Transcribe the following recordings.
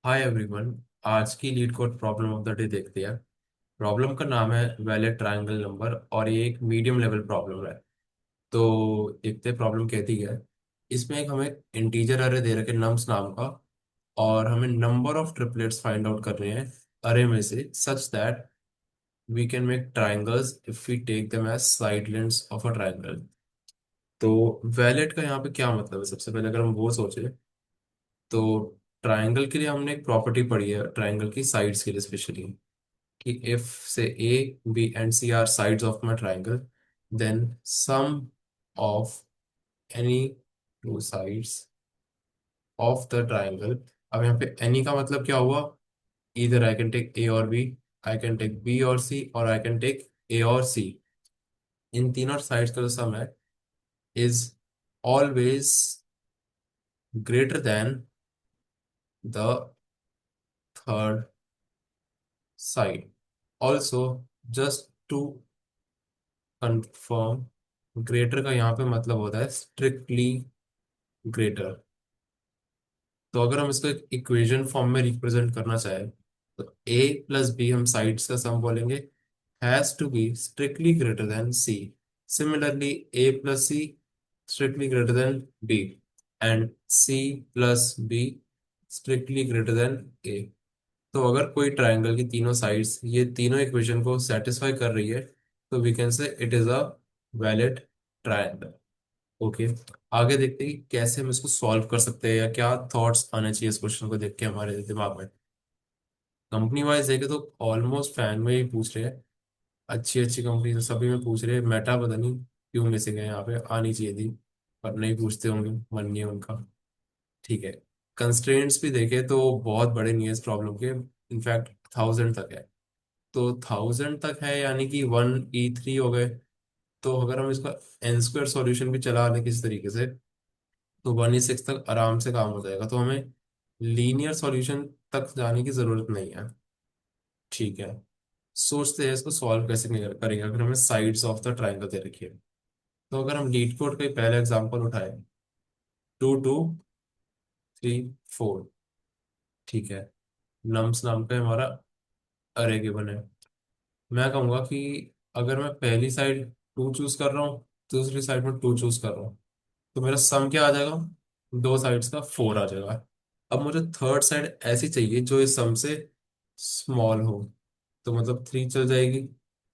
Hi everyone. आज की leet code problem of the day देखते हैं। प्रॉब्लम का नाम है वैलिड ट्रायंगल नंबर और ये एक मीडियम लेवल प्रॉब्लम है। तो देखते हैं प्रॉब्लम कहती है। इसमें एक हमें इंटीजर अरे दे रखे नम्स नाम का, और हमें number of triplets find out करने हैं अरे में से such that we can make triangles if we take them as side lengths of a triangle. तो वैलिड का यहाँ पे क्या मतलब है? सबसे पहले अगर हम वो सोचे तो ट्राइंगल के लिए हमने एक प्रॉपर्टी पढ़ी है, ट्राइंगल की साइड्स के लिए स्पेशली, कि if say A, B and C are sides of my triangle, then sum of any two sides of the triangle। अब यहाँ पे any का मतलब क्या हुआ? Either I can take A और B, I can take B और C, और I can take A और C। इन तीनों साइड्स का जो सम है is always greater than the third side। Also, just to confirm, greater का यहाँ पे मतलब होता है स्ट्रिक्टली ग्रेटर। तो अगर हम इसको एक इक्वेशन फॉर्म में रिप्रेजेंट करना चाहें तो a प्लस बी हम साइड्स का सम बोलेंगे has to be strictly greater than c। Similarly a plus c strictly greater than b and c plus b strictly greater than a। तो अगर कोई ट्रायंगल की तीनों साइड्स ये तीनों इक्वेशन को सेटिस्फाई कर रही है तो we can say it is a valid triangle. Okay, आगे देखते हैं कि कैसे हम इसको सॉल्व कर सकते हैं या क्या थॉट्स आने चाहिए इस क्वेश्चन को देख के हमारे दिमाग में। कंपनी वाइज देखे तो ऑलमोस्ट फैंग में ही पूछ रहे हैं। अच्छी अच्छी कंपनी तो सभी में पूछ रहे हैं। मेटा पता नहीं क्यों मिसिंग है, यहाँ पे आनी चाहिए थी पर नहीं पूछते होंगे, मन नहीं है उनका। ठीक है, कंस्ट्रेंट्स भी देखे तो बहुत बड़े नहीं है इस प्रॉब्लम के। इनफैक्ट 1000 तक है। तो 1000 तक है यानी कि 1e3 हो गए। तो अगर हम इसका एन स्क्वायर सॉल्यूशन भी चला लें किसी तरीके से तो 1/6 तक आराम से काम हो जाएगा। तो हमें लीनियर सॉल्यूशन तक जाने की जरूरत नहीं है। ठीक है, सोचते हैं इसको सॉल्व कैसे करेंगे अगर हमें साइड्स ऑफ द ट्राइंगल दे रखी है। तो अगर हम लीड कोड का ही पहला एग्जांपल उठाए, 2 2 3 4। ठीक है, नम्स नाम का हमारा अरे गिवन है। मैं कहूंगा कि अगर मैं पहली साइड 2 चूज कर रहा हूँ, दूसरी साइड में 2 चूज कर रहा हूँ, तो मेरा सम क्या आ जाएगा? दो साइड्स का 4 आ जाएगा। अब मुझे थर्ड साइड ऐसी चाहिए जो इस सम से स्मॉल हो। तो मतलब 3 चल जाएगी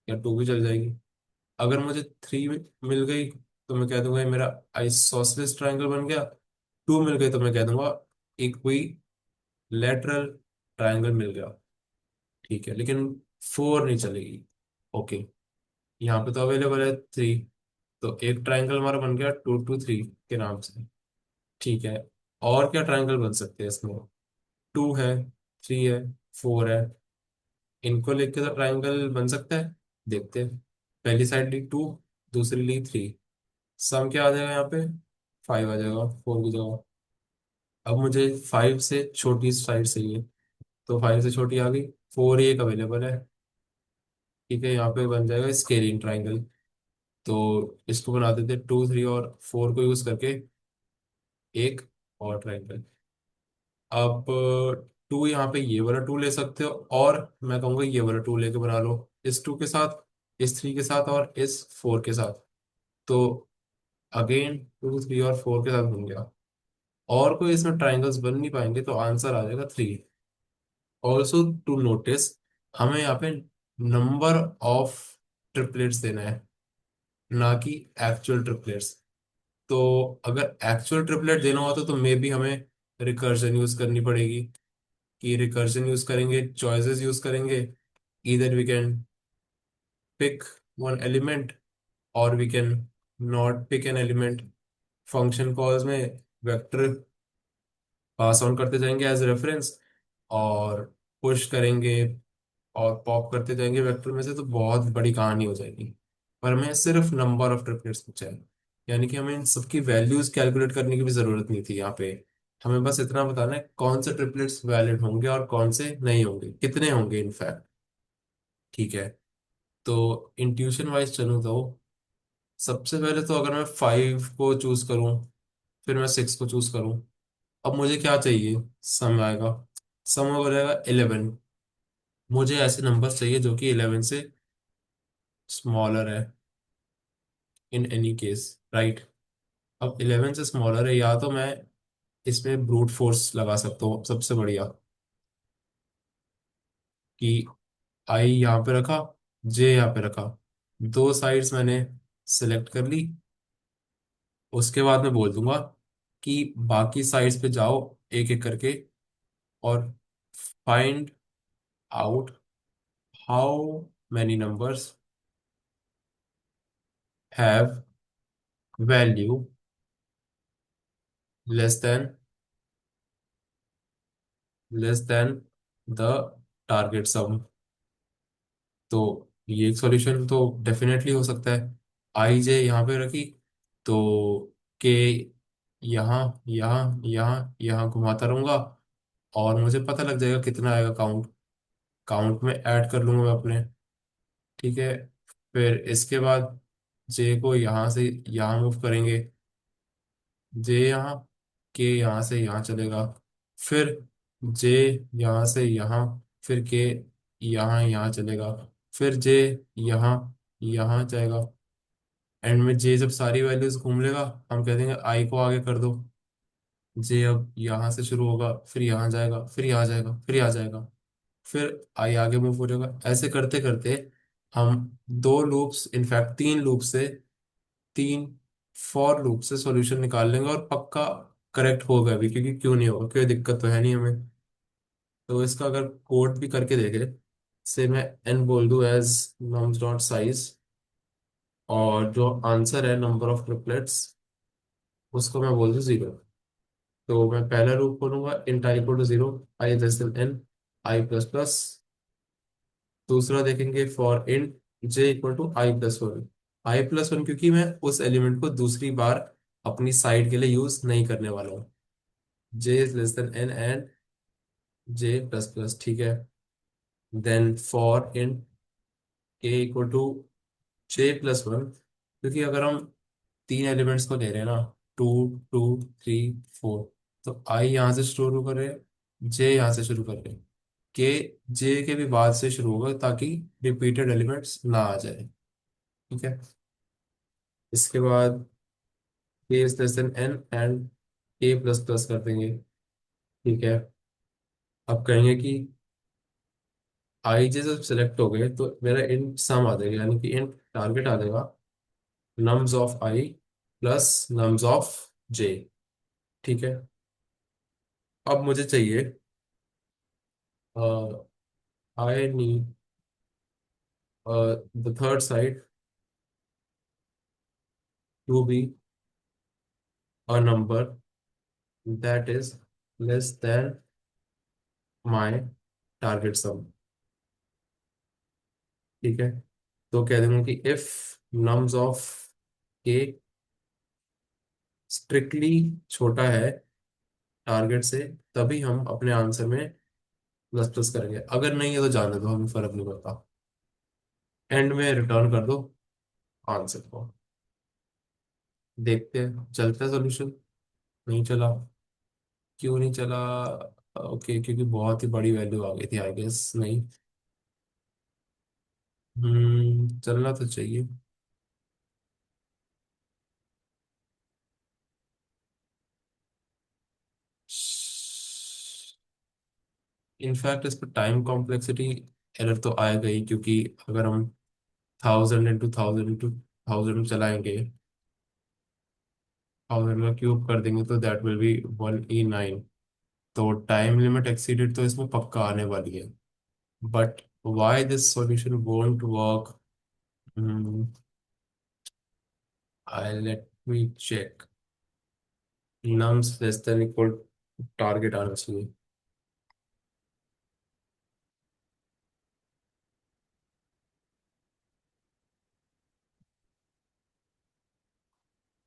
या 2 भी चल जाएगी। अगर मुझे 3 मिल गई तो मैं कह दूंगा ये मेरा आइसोसेलेस ट्रायंगल बन गया। 2 मिल गई तो मैं कह दूंगा एक कोई लेटरल ट्रायंगल मिल गया। ठीक है, लेकिन 4 नहीं चलेगी। ओके, यहाँ पे तो अवेलेबल है 3। तो एक ट्रायंगल हमारा बन गया 2 2 3 के नाम से। ठीक है, और क्या ट्रायंगल बन सकते हैं इसमें? 2 है, 3 है, 4 है। इनको लेके तो ट्रायंगल बन सकता है। देखते हैं। पहली साइड ली 2, दूसरी ली 3। सम क्या आ जाएगा यहाँ पे? 5 आ जाएगा 4 की जगह। अब मुझे 5 से छोटी साइड चाहिए, तो 5 से छोटी आ गई। 4 ही एक अवेलेबल है। ठीक है, यहाँ पे बन जाएगा स्केलिंग ट्रायंगल। तो इसको बना देते 2 3 और 4 को यूज करके एक और ट्रायंगल। अब 2 यहाँ पे ये वाला 2 ले सकते हो, और मैं कहूँगा ये वाला 2 लेके बना लो इस 2 के साथ, इस 3 के साथ और इस 4 के साथ। तो अगेन 2 3 और 4 के साथ बन गया। और कोई इसमें ट्राइंगल्स बन नहीं पाएंगे तो आंसर आ जाएगा 3। ऑल्सो टू नोटिस, हमें यहाँ पे नंबर ऑफ ट्रिपलेट्स देना है, ना कि एक्चुअल ट्रिपलेट्स। तो अगर एक्चुअल ट्रिपलेट देना होता तो मे बी हमें रिकर्जन यूज करनी पड़ेगी। कि रिकर्जन यूज करेंगे, चॉइसेस यूज करेंगे। इधर we can pick one element और we can not pick an element. Function calls में वेक्टर पास ऑन करते जाएंगे एज रेफरेंस, और पुश करेंगे और पॉप करते जाएंगे वेक्टर में से, तो बहुत बड़ी कहानी हो जाएगी। पर हमें सिर्फ नंबर ऑफ ट्रिपलेट्स पूछा है, यानी कि हमें इन सबकी वैल्यूज कैलकुलेट करने की भी जरूरत नहीं थी यहाँ पे। हमें बस इतना बताना है कौन से ट्रिपलेट्स वैलिड होंगे और कौन से नहीं होंगे, कितने होंगे इनफैक्ट। ठीक है, तो इंट्यूशन वाइज चलूँ तो सबसे पहले तो अगर मैं 5 को चूज करूँ, फिर मैं 6 को चूज करूँ, अब मुझे क्या चाहिए? सम आएगा। सम हो जाएगा 11। मुझे ऐसे नंबर चाहिए जो कि 11 से स्मॉलर है इन एनी केस, राइट। अब 11 से स्मॉलर है, या तो मैं इसमें ब्रूट फोर्स लगा सकता हूँ सबसे बढ़िया, कि आई यहाँ पे रखा, जे यहाँ पे रखा, दो साइड्स मैंने सिलेक्ट कर ली। उसके बाद मैं बोल दूंगा कि बाकी साइड्स पे जाओ एक एक करके, और find out how many numbers have value less than the target sum. तो ये एक सॉल्यूशन तो डेफिनेटली हो सकता है। आई जे यहाँ पे रखी, तो के यहाँ घुमाता रहूंगा, और मुझे पता लग जाएगा कितना आएगा काउंट। काउंट में ऐड कर लूंगा मैं अपने। ठीक है। फिर इसके बाद जे को यहाँ से यहाँ मूव करेंगे, जे यहाँ, के यहाँ से यहाँ चलेगा, फिर जे यहाँ से यहाँ, फिर के यहाँ चलेगा, फिर जे यहाँ यहाँ जाएगा। एंड में जे जब सारी वैल्यूज घूम लेगा, हम कह देंगे आई को आगे कर दो। जे अब यहाँ से शुरू होगा, फिर यहाँ जाएगा, फिर यहाँ जाएगा, फिर यहाँ जाएगा, फिर आई आगे मूव हो जाएगा। ऐसे करते करते हम दो लूप्स, इनफैक्ट तीन लूप से, तीन फॉर लूप से सॉल्यूशन निकाल लेंगे, और पक्का करेक्ट होगा भी, क्योंकि क्यों नहीं होगा, कोई दिक्कत तो है नहीं हमें। तो इसका अगर कोड भी करके देखे, से मैं एन बोल दूं एज नॉर्म्स डॉट साइज, और जो आंसर है नंबर ऑफ ट्रिपलेट्स, उसको मैं बोल दूं 0। तो मैं पहला लूप खोलूंगा, int i equal to 0, i less than n, i plus plus. दूसरा देखेंगे for int j equal to i plus one. I plus one क्योंकि मैं उस एलिमेंट को दूसरी बार अपनी साइड के लिए यूज नहीं करने वाला हूँ। J is less than n and j plus plus, ठीक है। Then for int k equal to j plus one, क्योंकि अगर हम तीन एलिमेंट्स को ले रहे हैं ना, टू, टू, थ्री, फोर, तो आई यहाँ से शुरू कर रहे हैं, जे यहाँ से शुरू कर रहे हैं, के जे के भी बाद से शुरू होगा, ताकि रिपीटेड एलिमेंट्स ना आ जाए। ठीक है। इसके बाद k is less than n and a plus plus कर देंगे। ठीक है। अब कहेंगे कि आई जे जब सिलेक्ट हो गए, तो मेरा इंट सम आ जाएगा, यानी कि इंट टारगेट आ जाएगा nums of i plus nums of j. ठीक है। अब मुझे चाहिए, I need the third side to be a number that is less than my target sum. ठीक है। तो कह दूंगा कि if nums of k strictly छोटा है टारगेट से, तभी हम अपने आंसर में प्लस प्लस करेंगे, अगर नहीं है तो जाने दो, हमें फर्क नहीं पड़ता। एंड में रिटर्न कर दो आंसर को। देखते हैं चलता है सॉल्यूशन। नहीं चला। क्यों नहीं चला? ओके, क्योंकि बहुत ही बड़ी वैल्यू आ गई थी, आई गेस। नहीं। चलना तो चाहिए। इनफैक्ट इस पर टाइम कॉम्प्लेक्सिटी एरर तो आएगा ही, क्योंकि अगर हम 1000 into 1000 into 1000 चलाएंगे, 1000 का क्यूब कर देंगे, तो दैट विल बी 1E9। तो टाइम लिमिट एक्सीडेड तो इसमें पक्का आने वाली है। But why this solution won't work? I let me check. Nums less than equal target आना चाहिए।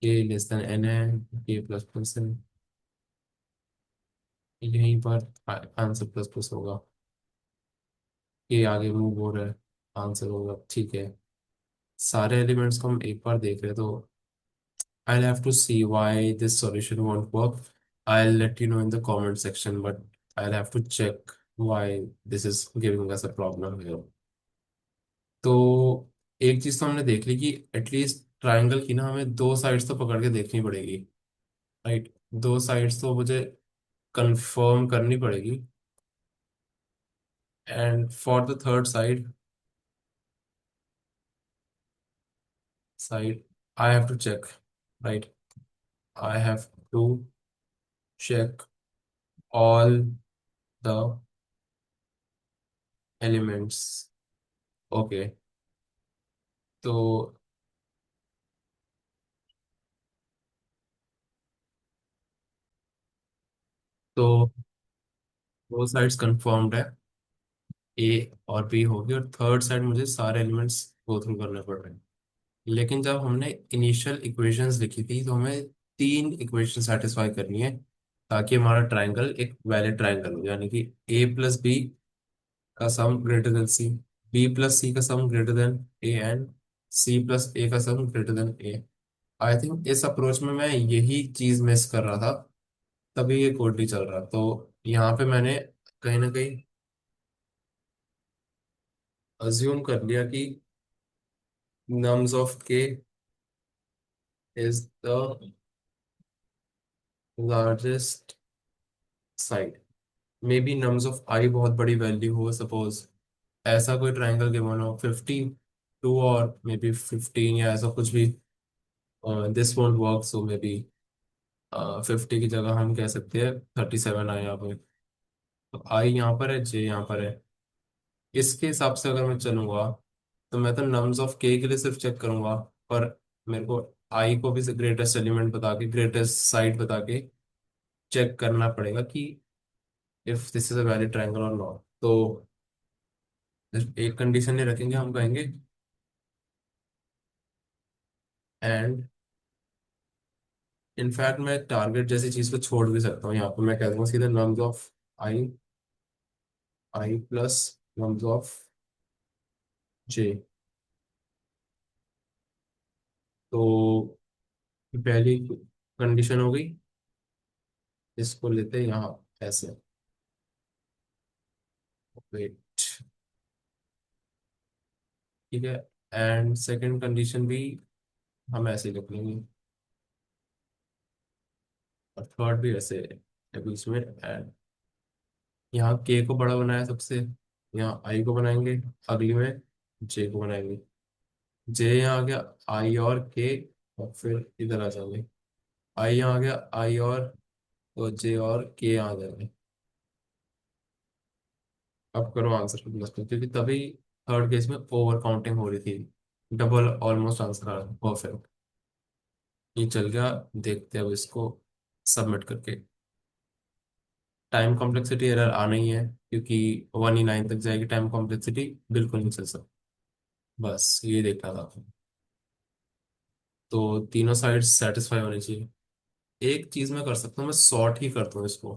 ए लेस देन एन है, ए प्लस प्लस है, यहीं पर आंसर प्लस प्लस होगा। ए आगे मूव हो रहा है, आंसर होगा। ठीक है। सारे एलिमेंट्स को हम एक बार देख रहे हैं, तो I'll have to see why this solution won't work. I'll let you know in the comment section. But I'll have to check why this is giving us a problem here. तो एक चीज तो हमने देख ली कि एटलीस्ट ट्रायंगल की ना हमें दो साइड्स तो पकड़ के देखनी पड़ेगी, राइट। दो साइड्स तो मुझे कंफर्म करनी पड़ेगी। And for the third side I have to check, right. I have to check all the elements. Okay, तो तो दो साइड्स कंफर्म्ड है, ए और बी होगी, और थर्ड साइड मुझे सारे एलिमेंट्स गो थ्रू करने पड़ रहे हैं। लेकिन जब हमने इनिशियल इक्वेशंस लिखी थी तो हमें तीन इक्वेशन सेटिस्फाई करनी है ताकि हमारा ट्रायंगल एक वैलिड ट्रायंगल हो, यानी कि ए प्लस बी का sum greater than C, B plus C का sum greater than A, and C plus A का sum greater than A. I think इस अप्रोच में मैं यही चीज मिस कर रहा था, तभी ये कोड नहीं चल रहा। तो यहाँ पे मैंने कहीं ना कहीं अज्यूम कर लिया कि nums of k is the largest side. Maybe nums of i बहुत बड़ी वैल्यू हो, सपोज ऐसा कोई ट्राइंगल गिवन हो 52 और मे बी 15 या ऐसा कुछ भी, this won't work, so may be 50 की जगह हम कह सकते हैं 37 आए यहाँ पे। तो आई यहाँ पर है, जे यहाँ पर है। इसके हिसाब से अगर मैं चलूंगा तो मैं तो नम्स ऑफ के लिए सिर्फ चेक करूंगा, पर मेरे को आई को भी ग्रेटेस्ट एलिमेंट बता के, ग्रेटेस्ट साइड बता के चेक करना पड़ेगा कि if this is a valid triangle और नॉट। तो सिर्फ एक कंडीशन नहीं रखेंगे, हम कहेंगे एंड इनफैक्ट मैं टारगेट जैसी चीज को छोड़ भी सकता हूँ, यहाँ पे मैं कह दूंगा सीधे nums of i, I plus nums of j. तो पहली कंडीशन हो गई, इसको लेते हैं यहाँ ऐसे, वेट, ठीक है। एंड सेकंड कंडीशन भी हम ऐसे ही लिख लेंगे, और थर्ड भी ऐसे है बीच में। एंड यहाँ के को बड़ा बनाया सबसे, यहाँ आई को बनाएंगे, अगली में जे को बनाएंगे। जे यहाँ आ गया, आई और के, और फिर इधर आ जाएंगे, आई यहाँ आ गया, आई और तो जे और के यहाँ आ जाएंगे। अब करो आंसर को प्लस, क्योंकि तभी थर्ड केस में ओवर काउंटिंग हो रही थी, डबल ऑलमोस्ट आंसर आ रहा है, परफेक्ट। ये चल गया। देखते हैं अब इसको सबमिट करके। टाइम कॉम्प्लेक्सिटी एरर आना ही है, क्योंकि 1 ही 9 तक जाएगी टाइम कॉम्प्लेक्सिटी, बिल्कुल नहीं चल सकता। बस ये देखना था। तो तीनों साइड्स सेटिस्फाई होनी चाहिए। एक चीज मैं कर सकता हूँ, मैं सॉर्ट ही करता हूँ इसको।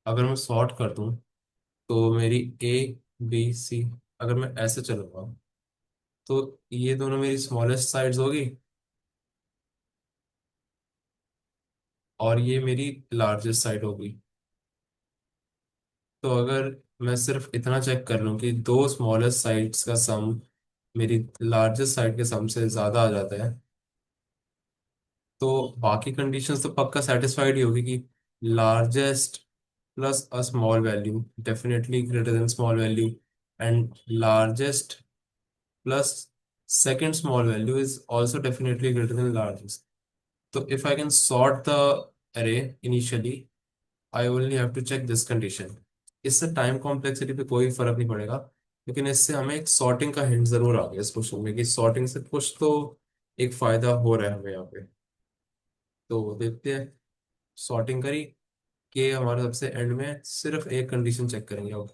अगर मैं सॉर्ट कर दूँ तो मेरी ए बी सी, अगर मैं ऐसे चलूंगा तो ये दोनों मेरी स्मॉलेस्ट साइड्स होगी, और ये मेरी लार्जेस्ट साइड होगी। तो अगर मैं सिर्फ इतना चेक कर लूँ कि दो स्मॉलेस्ट साइड्स का सम मेरी लार्जेस्ट साइड के सम से ज्यादा आ जाता है, तो बाकी कंडीशंस तो पक्का सेटिस्फाइड ही होगी कि largest plus a small value definitely greater than small value, and largest plus second small value is also definitely greater than largest. So if I can sort the array initially, I only have to check this condition. इससे time complexity पे कोई फर्क नहीं पड़ेगा, लेकिन इससे हमें एक सॉर्टिंग का हिंट जरूर आ गया इस क्वेश्चन में कि सॉर्टिंग से कुछ तो एक फायदा हो रहा है हमें यहाँ पे। तो देखते हैं, सॉर्टिंग करी कि हमारे सबसे एंड में सिर्फ एक कंडीशन चेक करेंगे अब,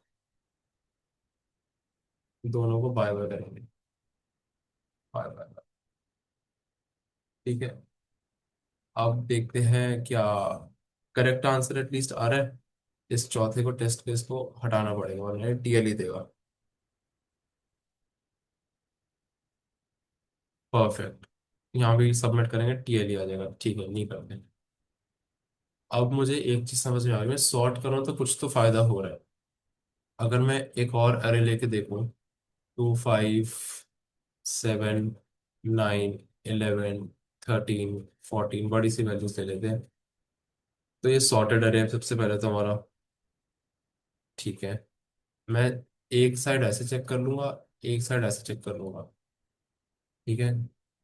दोनों को बाय बाय करेंगे, बाय बाय। ठीक है, अब देखते हैं क्या करेक्ट आंसर एटलीस्ट आ रहा है। इस चौथे को टेस्ट केस को हटाना पड़ेगा वरना टीएल ही देगा। परफेक्ट, यहाँ भी सबमिट करेंगे टीएल ही आ जाएगा, ठीक है नहीं करते। अब मुझे एक चीज समझ में आ गई, मैं सॉर्ट करूँ तो कुछ तो फायदा हो रहा है। अगर मैं एक और अरे लेके देखूं, 2 5 7 9 11 13 14, बड़ी सी वैल्यूज ले लेते हैं। तो ये सॉर्टेड अरे है सबसे पहले तो हमारा। ठीक है, मैं एक साइड ऐसे चेक कर लूंगा, एक साइड ऐसे चेक कर लूंगा। ठीक है,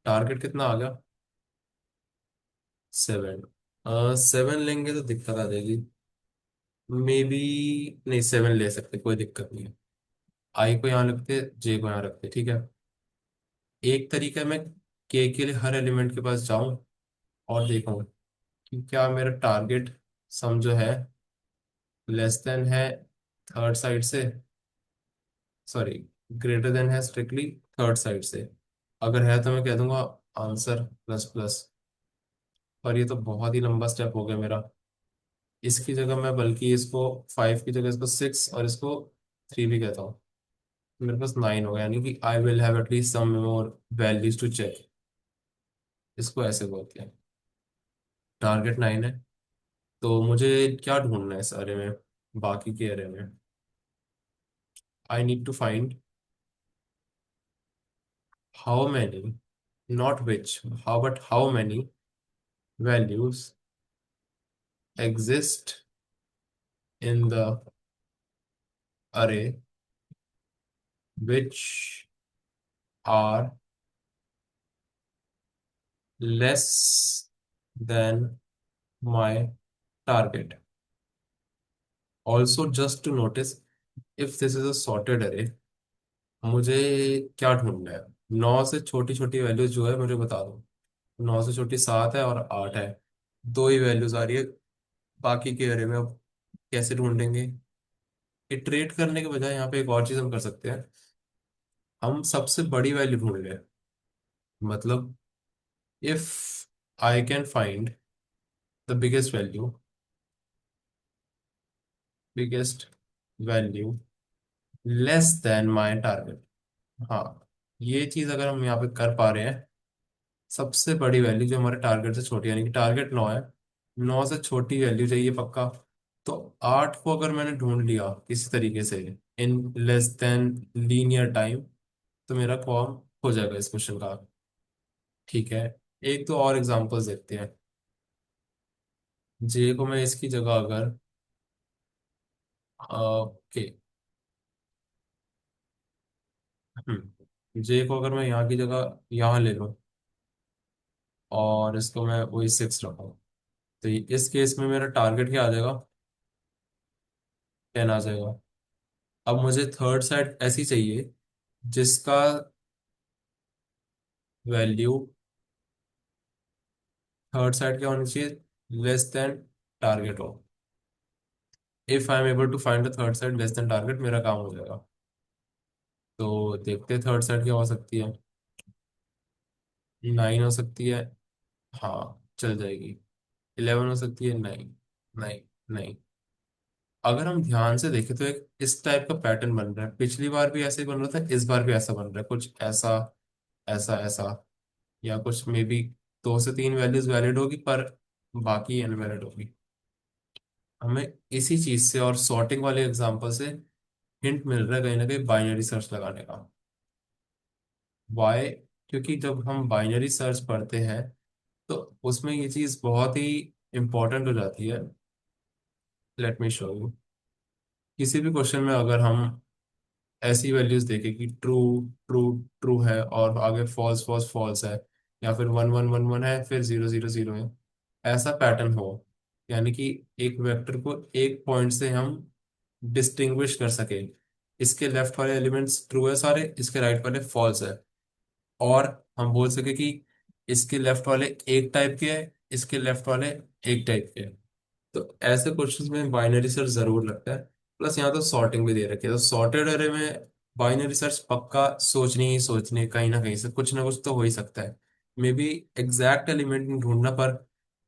टारगेट कितना आ गया? 7। 7 लेंगे तो दिक्कत आ जाएगी। मे बी, नहीं 7 ले सकते, कोई दिक्कत नहीं है। आई को यहाँ रखते, जे को यहाँ रखते, ठीक है। एक तरीका है, मैं के लिए हर एलिमेंट के पास जाऊं और देखूं कि क्या मेरा टारगेट सम जो है लेस देन है थर्ड साइड से, सॉरी ग्रेटर देन है स्ट्रिक्टली थर्ड साइड से। अगर है तो मैं कह दूंगा आंसर प्लस प्लस। पर ये तो बहुत ही लंबा स्टेप हो गया मेरा। इसकी जगह मैं बल्कि इसको 5 की जगह इसको 6 और इसको 3 भी कहता हूँ। मेरे पास 9 हो गया, यानी कि I will have at least some more values to check. इसको ऐसे बोलते हैं। टारगेट 9 है, तो मुझे क्या ढूंढना है इस अरे में, बाकी के अरे में? I need to find how many, not which, how but how many values exist in the array which are less than my target. Also, just to notice, if this is a sorted array, मुझे क्या ढूंढना है? 9 से छोटी छोटी values जो है मुझे बता दो। 9 से छोटी 7 है और 8 है, दो ही वैल्यूज आ रही है बाकी के अरे में। अब कैसे ढूंढेंगे? इटरेट करने के बजाय यहाँ पे एक और चीज हम कर सकते हैं। हम सबसे बड़ी वैल्यू ढूंढ रहे हैं, मतलब if I can find the biggest value less then my target. हाँ, ये चीज अगर हम यहाँ पे कर पा रहे हैं, सबसे बड़ी वैल्यू जो हमारे टारगेट से छोटी, यानी कि टारगेट 9 है, 9 से छोटी वैल्यू चाहिए पक्का। तो 8 को अगर मैंने ढूंढ लिया किसी तरीके से in less than linear time, तो मेरा काम हो जाएगा इस क्वेश्चन का। ठीक है, एक तो और एग्जांपल्स देखते हैं। जे को मैं इसकी जगह अगर, ओके, जे को अगर मैं यहाँ की जगह यहाँ ले लूँ और इसको मैं वही 6 रखूँ, तो इस केस में मेरा टारगेट क्या आ जाएगा? 10 आ जाएगा। अब मुझे थर्ड साइड ऐसी चाहिए जिसका वैल्यू, थर्ड साइड क्या होनी चाहिए? लेस देन टारगेट हो। If I am able to find the third side less than target, मेरा काम हो जाएगा। तो देखते हैं थर्ड साइड क्या हो सकती है। 9 हो सकती है, हाँ चल जाएगी। 11 हो सकती है, नहीं। नहीं, नहीं। अगर हम ध्यान से देखें तो एक इस टाइप का पैटर्न बन रहा है, पिछली बार भी ऐसे ही बन रहा था, इस बार भी ऐसा बन रहा है, कुछ ऐसा, ऐसा ऐसा, या कुछ मे बी 2 से 3 वैल्यूज वैलिड होगी पर बाकी इनवैलिड होगी। हमें इसी चीज से और सॉर्टिंग वाले एग्जांपल से हिंट मिल रहा है कहीं ना कहीं बाइनरी सर्च लगाने का। वाई? क्योंकि जब हम बाइनरी सर्च पढ़ते हैं तो उसमें ये चीज बहुत ही इंपॉर्टेंट हो जाती है। Let me show you. किसी भी क्वेश्चन में अगर हम ऐसी वैल्यूज देखें कि ट्रू ट्रू ट्रू है और आगे फॉल्स फॉल्स फॉल्स है, या फिर 1 1 1 1 है फिर 0 0 0 है, ऐसा पैटर्न हो, यानी कि एक वेक्टर को एक पॉइंट से हम डिस्टिंग्विश कर सके, इसके लेफ्ट वाले एलिमेंट्स ट्रू है सारे, इसके राइट वाले फॉल्स है, और हम बोल सके कि इसके लेफ्ट वाले एक टाइप के हैं, इसके लेफ्ट वाले एक टाइप के हैं। तो ऐसे क्वेश्चंस में बाइनरी सर्च जरूर लगता है। प्लस यहाँ तो सॉर्टिंग भी दे रखी है, तो सॉर्टेड अरे में बाइनरी सर्च पक्का सोचनी ही सोचनी, कहीं ना कहीं से कुछ ना कुछ तो हो ही सकता है। मे बी एग्जैक्ट एलिमेंट नहीं ढूंढना, पर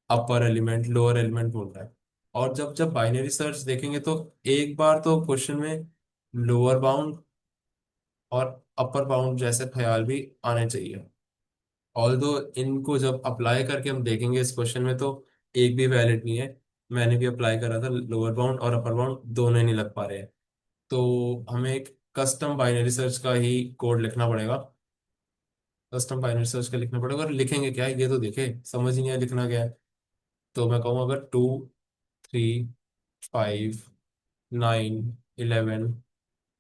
अपर एलिमेंट लोअर एलिमेंट ढूंढ रहा है। और जब जब बाइनरी सर्च देखेंगे तो एक बार तो क्वेश्चन में लोअर बाउंड और अपर बाउंड जैसे ख्याल भी आने चाहिए। ऑल्दो इनको जब अप्लाई करके हम देखेंगे इस क्वेश्चन में तो एक भी वैलिड नहीं है। मैंने भी अप्लाई करा था, लोअर बाउंड और अपर बाउंड दोनों ही नहीं लग पा रहे हैं। तो हमें एक कस्टम बाइनरी सर्च का ही कोड लिखना पड़ेगा। कस्टम बाइनरी सर्च का लिखना पड़ेगा, और लिखेंगे क्या है ये तो देखे, समझ ही नहीं आया लिखना क्या है। तो मैं कहूँ अगर 2, 3, 5, 9, 11,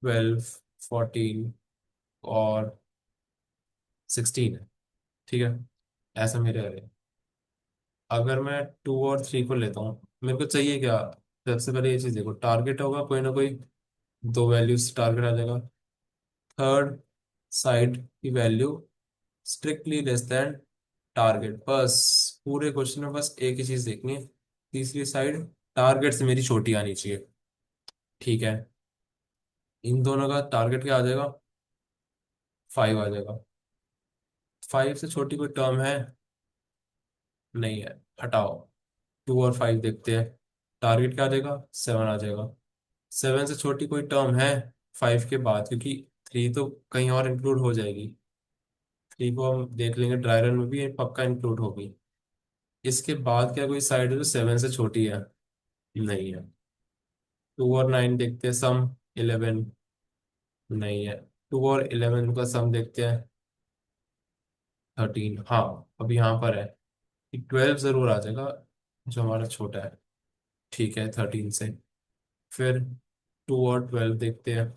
12, 14 और 16 है, ठीक है, ऐसा मेरे अरे। अगर मैं 2 और 3 को लेता हूँ, मेरे को चाहिए क्या? सबसे पहले ये चीज देखो, टारगेट होगा कोई ना कोई, दो वैल्यूज टारगेट आ जाएगा। थर्ड साइड की value strictly less than target, बस पूरे क्वेश्चन में बस एक ही चीज देखनी है। तीसरी साइड टारगेट से मेरी छोटी आनी चाहिए, ठीक है। इन दोनों का टारगेट क्या आ जाएगा? 5 आ जाएगा। 5 से छोटी कोई टर्म है? नहीं है, हटाओ। 2 और 5 देखते हैं, टारगेट क्या आ जाएगा? 7 आ जाएगा। 7 से छोटी कोई टर्म है 5 के बाद? क्योंकि 3 तो कहीं और इंक्लूड हो जाएगी। 3 को हम देख लेंगे, ड्राई रन में भी ये पक्का इंक्लूड होगी। इसके बाद क्या कोई साइड है जो 7 से छोटी है? नहीं है। 2 और 9 देखते हैं, सम 11, नहीं है। 2 और 11 का सम देखते हैं, 13, हाँ, अभी यहाँ पर है कि 12 जरूर आ जाएगा, जो हमारा छोटा है, ठीक है, 13 से। फिर 2 और 12 देखते हैं,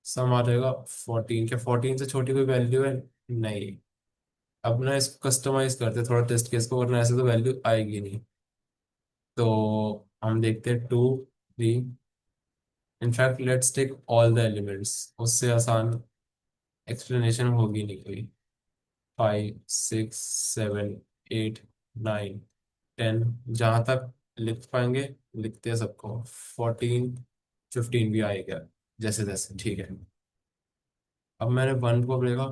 सम आ जाएगा 14, क्या 14 से छोटी कोई वैल्यू है? नहीं। अब ना इसको कस्टमाइज करते हैं थोड़ा टेस्ट केस को, वरना ऐसे तो वैल्यू आएगी नहीं। तो हम देखते हैं 2, 3, in fact let's take all the elements, उससे आसान एक्सप्लेनेशन होगी नहीं कोई। 5, 6, 7, 8, 9, 10, जहाँ तक लिख पाएंगे लिखते हैं सबको। 14, 15 भी आएगा जैसे तैसे, ठीक है। अब मैंने 1 को लेगा,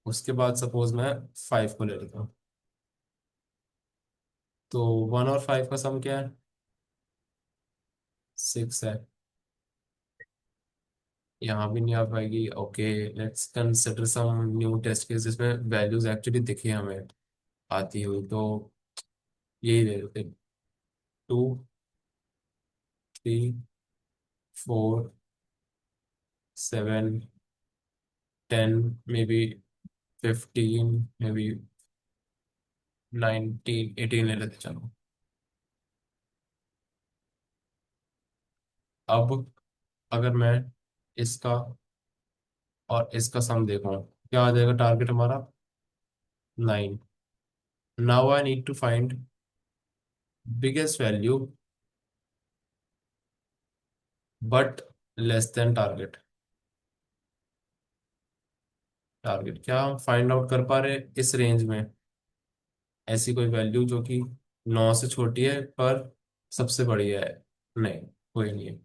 उसके बाद सपोज मैं 5 को ले लेता हूँ। तो 1 और 5 का सम क्या है? 6 है। यहाँ भी नहीं आ पाएगी, okay. Let's consider some new test case जिसमें वैल्यूज एक्चुअली दिखे हमें आती हुई, तो यही ले लेते। 2, 3, 4, 7, 10, मे बी 15, मे बी 19, 18 ले लेते चलो। अब अगर मैं इसका और इसका सम देखूं, क्या आ जाएगा टारगेट हमारा? 9। Now I need to find biggest value but less than target. Target क्या हम फाइंड आउट कर पा रहे इस रेंज में? ऐसी कोई वैल्यू जो कि 9 से छोटी है पर सबसे बड़ी है? नहीं, कोई नहीं है।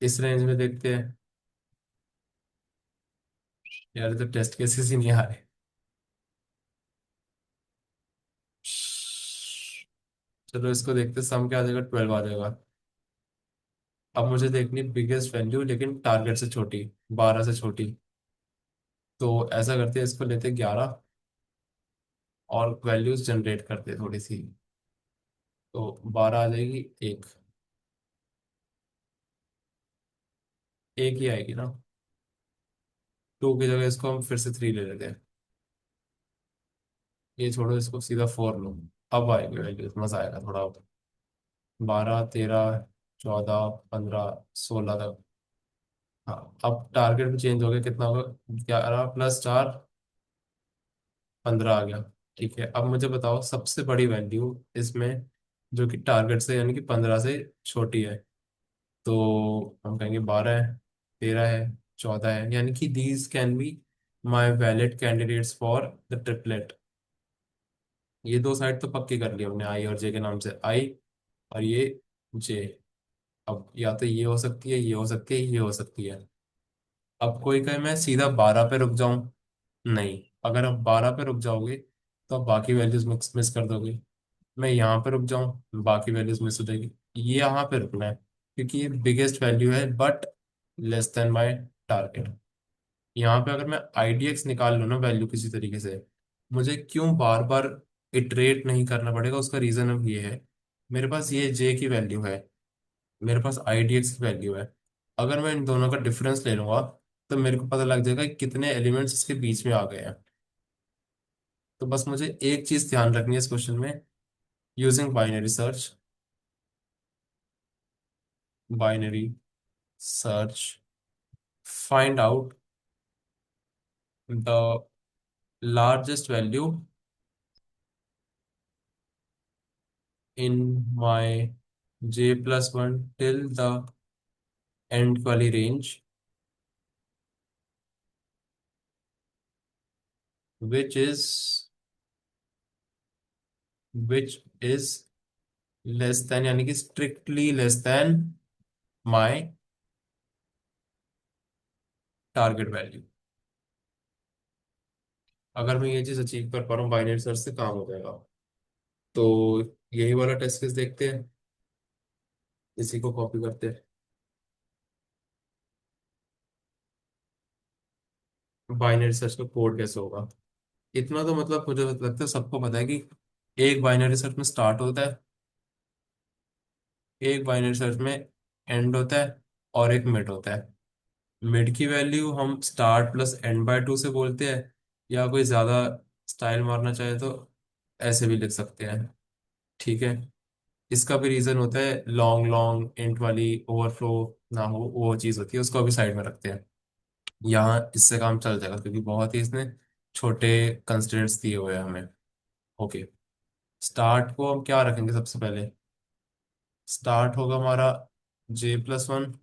इस रेंज में देखते हैं। यार ये तो टेस्ट केसेस ही नहीं आ रहे। चलो इसको देखते, सम क्या आ जाएगा? 12 आ जाएगा। अब मुझे देखनी बिगेस्ट वैल्यू लेकिन टारगेट से छोटी, 12 से छोटी। तो ऐसा करते हैं, इसको लेते 11 और वैल्यूज जनरेट करते हैं थोड़ी सी। तो 12 आ जाएगी, एक, एक ही आएगी ना। 2 की जगह इसको हम फिर से 3 ले लेते हैं। ये छोड़ो, इसको सीधा 4 लो। अब आएगी वैल्यूज, मजा आएगा थोड़ा। 12, 13, 14, 15, 16 तक। हाँ, अब टारगेट भी चेंज हो गया, कितना होगा? 11 + 4, 15 आ गया। ठीक है, अब मुझे बताओ सबसे बड़ी वैल्यू इसमें जो कि टारगेट से यानी कि 15 से छोटी है। तो हम कहेंगे 12 है, 13 है, 14 है, यानी कि these can be my valid candidates for the triplet. ये दो साइड तो पक्की कर ली हमने, आई और जे के नाम से, आई और ये जे। अब या तो ये हो सकती है, ये हो सकती है, ये हो सकती है। अब कोई कहे मैं सीधा 12 पे रुक जाऊं, नहीं। अगर आप 12 पे रुक जाओगे तो आप बाकी वैल्यूज मिस मिस कर दोगे। मैं यहाँ पे रुक जाऊं, बाकी वैल्यूज मिस हो जाएगी। ये यहाँ पे रुकना है क्योंकि ये बिगेस्ट वैल्यू है but less than my target. यहाँ पे अगर मैं IDX निकाल लूँ ना वैल्यू किसी तरीके से, मुझे क्यों बार बार इटरेट नहीं करना पड़ेगा, उसका रीजन अब ये है मेरे पास ये जे की वैल्यू है, मेरे पास आई डी एक्स की वैल्यू है। अगर मैं इन दोनों का डिफरेंस ले लूंगा तो मेरे को पता लग जाएगा कि कितने एलिमेंट्स इसके बीच में आ गए हैं। तो बस मुझे एक चीज ध्यान रखनी है इस क्वेश्चन में, using binary search, binary search find out the largest value in my J+1 till the end वाली range which is which is less than, यानी कि strictly less than my target value. अगर मैं ये चीज अचीव कर पा रहा हूँ बाइनरी सर्च से, काम हो जाएगा। तो यही वाला टेस्ट केस देखते हैं, इसी को कॉपी करते हैं। बाइनरी सर्च का कोड कैसे होगा, इतना तो मतलब मुझे लगता है सबको पता है कि एक बाइनरी सर्च में स्टार्ट होता है, एक बाइनरी सर्च में एंड होता है, और एक मिड होता है। मिड की वैल्यू हम start plus and by two से बोलते हैं, या कोई ज्यादा स्टाइल मारना चाहे तो ऐसे भी लिख सकते हैं। ठीक है। इसका भी रीजन होता है, लॉन्ग लॉन्ग इंट वाली ओवरफ्लो ना हो, वो चीज होती है, उसको अभी साइड में रखते हैं। यहाँ इससे काम चल जाएगा क्योंकि बहुत ही इसने छोटे कंस्ट्रेंट्स दिए हुए हैं हमें। ओके। स्टार्ट को हम क्या रखेंगे सबसे पहले, स्टार्ट होगा हमारा J+1,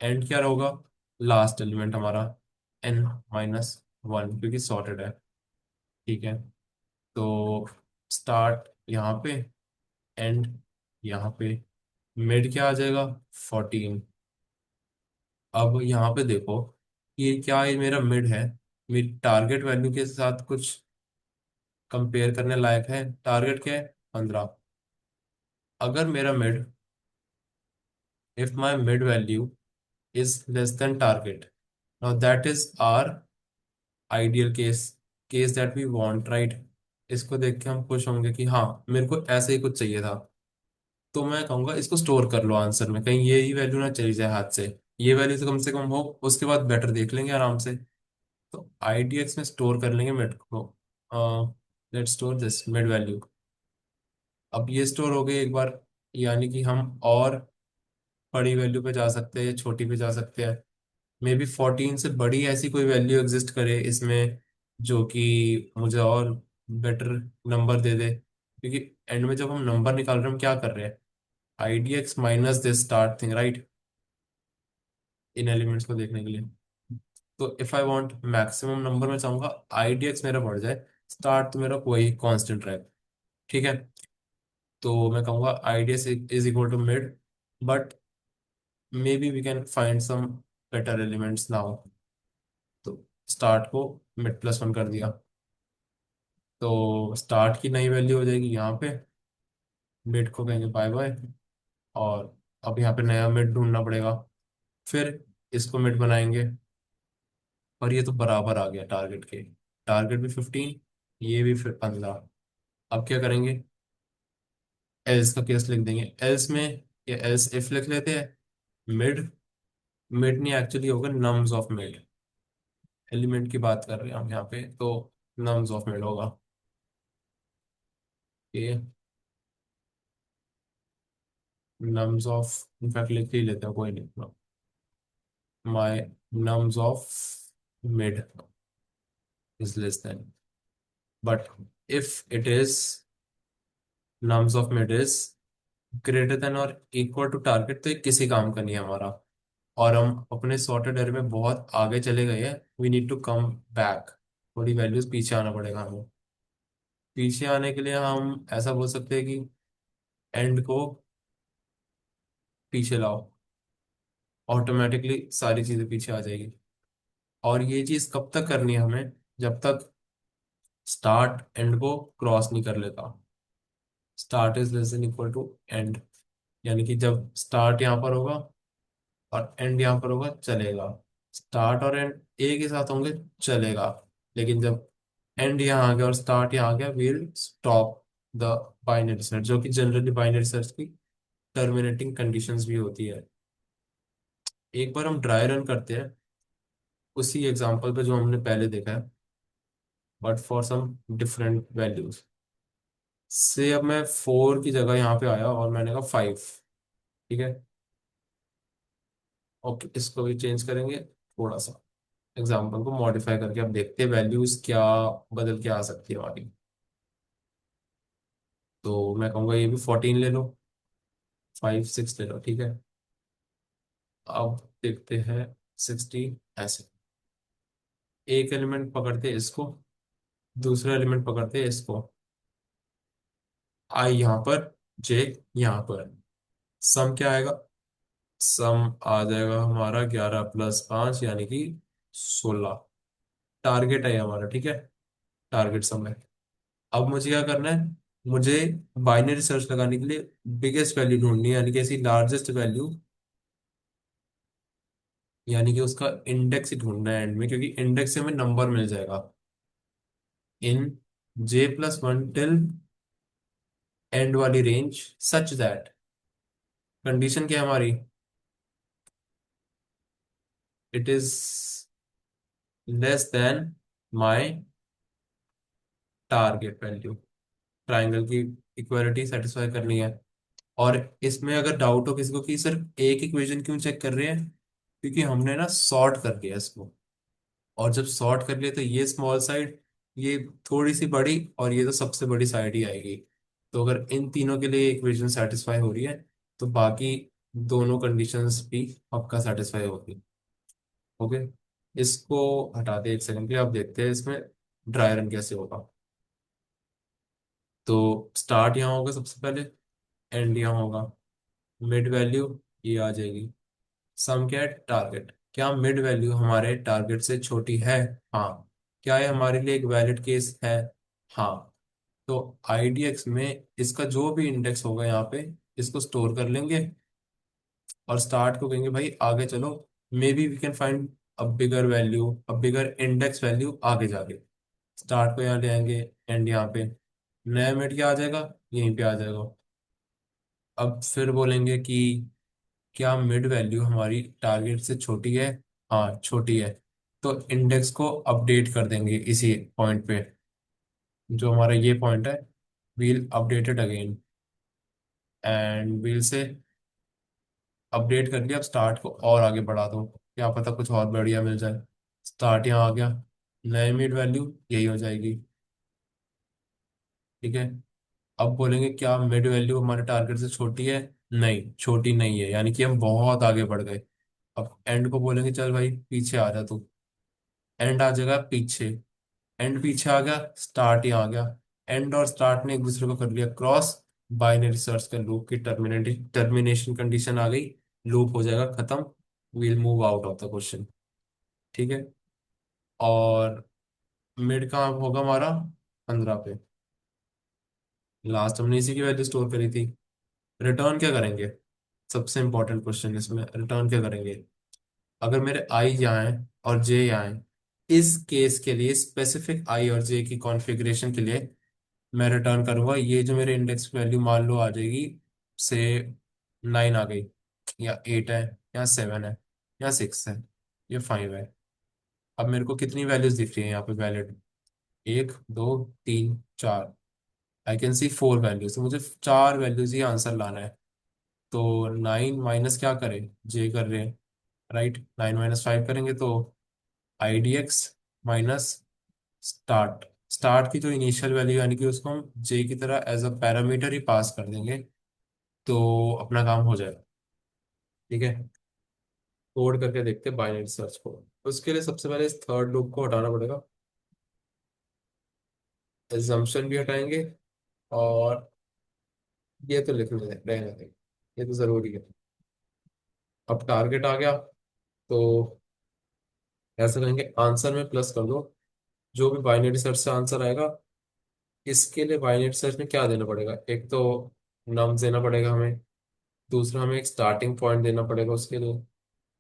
एंड क्या होगा, लास्ट एलिमेंट हमारा N-1, क्योंकि सॉर्टेड है। ठीक है। तो स्टार्ट यहाँ पे, एंड यहाँ पे, मिड क्या आ जाएगा, 14। अब यहाँ पे देखो, ये क्या, ये मेरा मिड है, मेरी टारगेट वैल्यू के साथ कुछ कंपेयर करने लायक है। टारगेट क्या है, 15। अगर मेरा mid, if my mid value is less than target, now that is our ideal case, case that we want, right. इसको देख के हम खुश होंगे कि हाँ मेरे को ऐसे ही कुछ चाहिए था। तो मैं कहूंगा इसको स्टोर कर लो आंसर में, कहीं ये ही वैल्यू ना चली जाए हाथ से। ये वैल्यू तो कम से कम हो, उसके बाद बेटर देख लेंगे आराम से। तो IDX में स्टोर कर लेंगे मिड को। Let's store this mid value. अब ये स्टोर हो गई एक बार, यानी कि हम और बड़ी वैल्यू पे जा सकते हैं, छोटी पे जा सकते हैं। मे बी 14 से बड़ी ऐसी कोई वैल्यू एग्जिस्ट करे इसमें, जो कि मुझे और बेटर नंबर दे दे, क्योंकि एंड में जब हम नंबर निकाल रहे हैं हम क्या कर रहे हैं, IDX minus this start thing, right, in elements को देखने के लिए। तो if I want maximum number, मैं चाहूंगा IDX मेरा बढ़ जाए, स्टार्ट तो मेरा कोई कांस्टेंट रहे। ठीक है। तो मैं कहूंगा IDX is equal to mid, but maybe we can find some better elements now. तो स्टार्ट को mid+1 कर दिया, तो स्टार्ट की नई वैल्यू हो जाएगी यहाँ पे, मिड को कहेंगे बाय बाय। और अब यहाँ पे नया मिड ढूंढना पड़ेगा, फिर इसको मिड बनाएंगे। और ये तो बराबर आ गया टारगेट के, टारगेट भी 15, ये भी फिर 15। अब क्या करेंगे, एल्स का केस लिख देंगे, एल्स में, या एल्स इफ लिख लेते हैं। मिड, मिड नहीं एक्चुअली होगा नम्स ऑफ मिड, एलिमेंट की बात कर रहे हैं हम यहाँ पे, तो नम्स ऑफ मिड होगा। ये नम्स ऑफ, इनफैक्ट लिख ही लेते हैं, कोई नहीं, my nums of mid is less than, but if it is nums of mid is greater than और इक्वल टू टारगेट, तो ये किसी काम का नहीं है हमारा। और हम अपने सॉर्टेड एरे में बहुत आगे चले गए हैं, we need to come back, थोड़ी वैल्यूज पीछे आना पड़ेगा हमें। पीछे आने के लिए हम ऐसा बोल सकते हैं कि एंड को पीछे लाओ, ऑटोमेटिकली सारी चीजें पीछे आ जाएगी। और ये चीज कब तक करनी है हमें, जब तक स्टार्ट एंड को क्रॉस नहीं कर लेता। Start is less than equal to end, यानी कि जब स्टार्ट यहाँ पर होगा और एंड यहाँ पर होगा चलेगा, स्टार्ट और एंड एक ही साथ होंगे चलेगा, लेकिन जब एंड यहाँ आ गया और स्टार्ट यहाँ आ गया, will stop the binary search, जो कि जनरली बाइनरी सर्च की टर्मिनेटिंग कंडीशंस भी होती है। एक बार हम ड्राई रन करते हैं उसी एग्जांपल पे जो हमने पहले देखा है, but for some different values. से अब मैं 4 की जगह यहाँ पे आया और मैंने कहा 5। ठीक है। ओके, इसको भी चेंज करेंगे थोड़ा सा, एग्जाम्पल को मॉडिफाई करके। अब देखते हैं वैल्यूज क्या बदल के आ सकती है हमारी। तो मैं कहूँगा ये भी 14 ले लो, 5 6 ले लो, ठीक है। अब देखते हैं 16 ऐसे। एक एलिमेंट पकड़ते हैं इसको, दूसरा एलिमेंट पकड़ते हैं इसको, आई यहाँ पर, जे यहाँ पर। सम क्या आएगा? सम आ जाएगा हमारा 11 + 5 यानी कि 16। टारगेट है हमारा, ठीक है। टारगेट सम है। अब मुझे क्या करना है? मुझे बाइनरी सर्च लगाने के लिए बिगेस्ट वैल्यू ढूंढनी है, यानी कि ऐसी लार्जेस्ट वैल्यू, यानी कि उसका इंडेक्स ही ढूंढना है एंड में, क्योंकि इंडेक्स से हमें नंबर मिल जाएगा। इन J+1 टिल एंड वाली रेंज सच दैट, कंडीशन क्या है हमारी? It is less than my target value. Triangle की इक्वालिटी सेटिस्फाई करनी है। और इसमें अगर डाउट हो किसी को कि सिर्फ एक इक्वेशन क्यों चेक कर रहे हैं, क्योंकि हमने ना सॉर्ट कर दिया इसको। और जब सॉर्ट कर लिया तो ये स्मॉल साइड, ये थोड़ी सी बड़ी, और ये तो सबसे बड़ी साइड ही आएगी। तो अगर इन तीनों के लिए इक्वेशन सेटिस्फाई हो रही है, तो बाकी दोनों कंडीशंस भी आपका सेटिस्फाई होगी। ओके। इसको हटा दे एक सेकंड के लिए, आप देखते हैं इसमें ड्राई रन कैसे होगा। तो स्टार्ट यहाँ होगा सबसे पहले, एंड यहाँ होगा, मिड वैल्यू ये आ जाएगी। सम क्या है? टारगेट। क्या मिड वैल्यू हमारे टारगेट से छोटी है? हाँ। क्या ये हमारे लिए एक वैलिड केस है? हाँ। तो IDX में इसका जो भी इंडेक्स होगा यहाँ पे, इसको स्टोर कर लेंगे और स्टार्ट को कहेंगे भाई आगे चलो, maybe we can find a bigger value, a bigger index value आगे जाके। स्टार्ट को यहाँ ले आएंगे, एंड यहाँ पे नया मिड क्या आ जाएगा? यहीं पे आ जाएगा। अब फिर बोलेंगे कि क्या मिड वैल्यू हमारी टारगेट से छोटी है? हाँ छोटी है। तो इंडेक्स को अपडेट कर देंगे इसी पॉइंट पे, जो हमारा ये पॉइंट है। We'll updated again, and we'll say update कर लिया। अब स्टार्ट को और आगे बढ़ा दो, क्या पता कुछ और बढ़िया मिल जाए। स्टार्ट यहाँ आ गया, नए मिड वैल्यू यही हो जाएगी। ठीक है। अब बोलेंगे क्या मिड वैल्यू हमारे टारगेट से छोटी है? नहीं, छोटी नहीं है, यानी कि हम बहुत आगे बढ़ गए। अब एंड को बोलेंगे चल भाई पीछे आ जा तू। एंड आ जाएगा पीछे, एंड पीछे आ गया, स्टार्ट यहाँ आ गया। एंड और स्टार्ट ने एक दूसरे को कर लिया क्रॉस। बाइनरी सर्च का लूप की टर्मिनेशन कंडीशन आ गई, लूप हो जाएगा खत्म। Will move out of the question. ठीक है। और मिड कहाँ होगा हमारा? 15 पे। लास्ट हमने इसी की वैल्यू स्टोर करी थी। रिटर्न क्या करेंगे? सबसे इंपॉर्टेंट क्वेश्चन इसमें, रिटर्न क्या करेंगे? अगर मेरे आई यहाँ है और जे यहाँ है, इस केस के लिए स्पेसिफिक आई और जे की कॉन्फ़िगरेशन के लिए मैं रिटर्न करूंगा ये जो मेरे इंडेक्स वैल्यू मान लो आ जाएगी से 9 आ गई, या 8 है, या 7 है, या 6 है, या 5 है। अब मेरे को कितनी वैल्यूज दिख रही है यहाँ पे valid? 1 2 3 4। I can see 4 values, तो मुझे 4 वैल्यूज ही आंसर लाना है। तो 9 माइनस क्या करें? जे कर रहे हैं, राइट। 9 - 5 करेंगे तो IDX माइनस स्टार्ट। स्टार्ट की जो इनिशियल वैल्यू, यानी कि उसको हम जे की तरह एज अ पैरामीटर ही पास कर देंगे, तो अपना काम हो जाएगा। ठीक है। कोड करके देखते हैं बाइनरी सर्च को। उसके लिए सबसे पहले इस थर्ड लूप को हटाना पड़ेगा, एजम्पशन भी हटाएंगे, और ये तो लिख लेते रहने देंगे, ये तो जरूरी है। अब टारगेट आ गया, तो ऐसा करेंगे आंसर में प्लस कर दो जो भी बाइनरी सर्च से आंसर आएगा। इसके लिए बाइनरी सर्च में क्या देना पड़ेगा? एक तो नम्स देना पड़ेगा हमें, दूसरा हमें एक स्टार्टिंग पॉइंट देना पड़ेगा उसके लिए,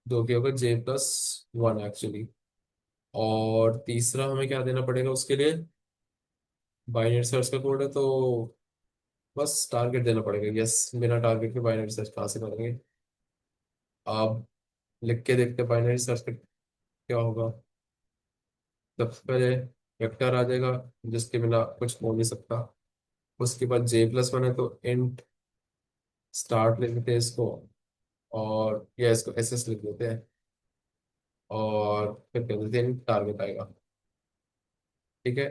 जो कि होगा J+1 एक्चुअली। और तीसरा हमें क्या देना पड़ेगा उसके लिए? बाइनरी सर्च का कोड है तो बस टारगेट देना पड़ेगा, यस। बिना टारगेट के बाइनरी सर्च कहाँ से करेंगे? आप लिख के देखते बाइनरी सर्च का क्या होगा। सबसे पहले वेक्टर आ जाएगा, जिसके बिना कुछ हो नहीं सकता। उसके बाद J+1 है तो इंट स्टार्ट लिख देते हैं इसको, और या इसको SS लिख देते हैं, और फिर कह देते हैं टारगेट आएगा। ठीक है,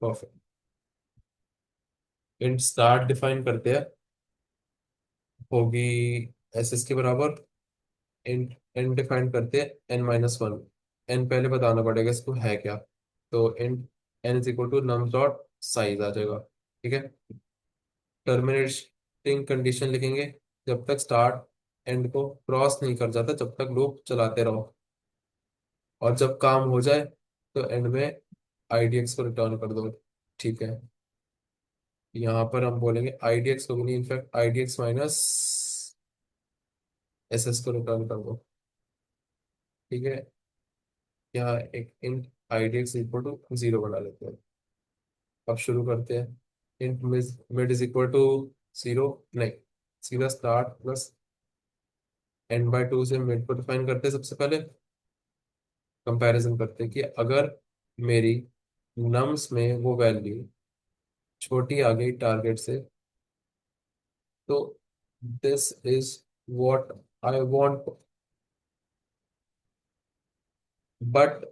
परफेक्ट। इंट स्टार्ट डिफाइन करते हैं, होगी SS के बराबर। इंट एन डिफाइन करते हैं N-1। एन पहले बताना पड़ेगा इसको है क्या। तो int N=, num dot size आ जाएगा। ठीक है, टर्मिनेटिंग कंडीशन लिखेंगे, जब तक स्टार्ट एंड को क्रॉस नहीं कर जाता तब तक लूप चलाते रहो, और जब काम हो जाए तो एंड में IDX को रिटर्न कर दो। ठीक है, यहाँ पर हम बोलेंगे IDX को भी नहीं, इनफैक्ट IDX-SS को रिटर्न कर दो। ठीक है, यहाँ एक इंट IDX=0 बना लेते हैं। अब शुरू करते हैं। इंट mid=0, नहीं, सीधा स्टार्ट प्लस N/2 से मिड को डिफाइन करते हैं। सबसे पहले कंपैरिजन करते हैं कि अगर मेरी नम्स में वो वैल्यू छोटी आ गई टारगेट से, तो this is what I want, but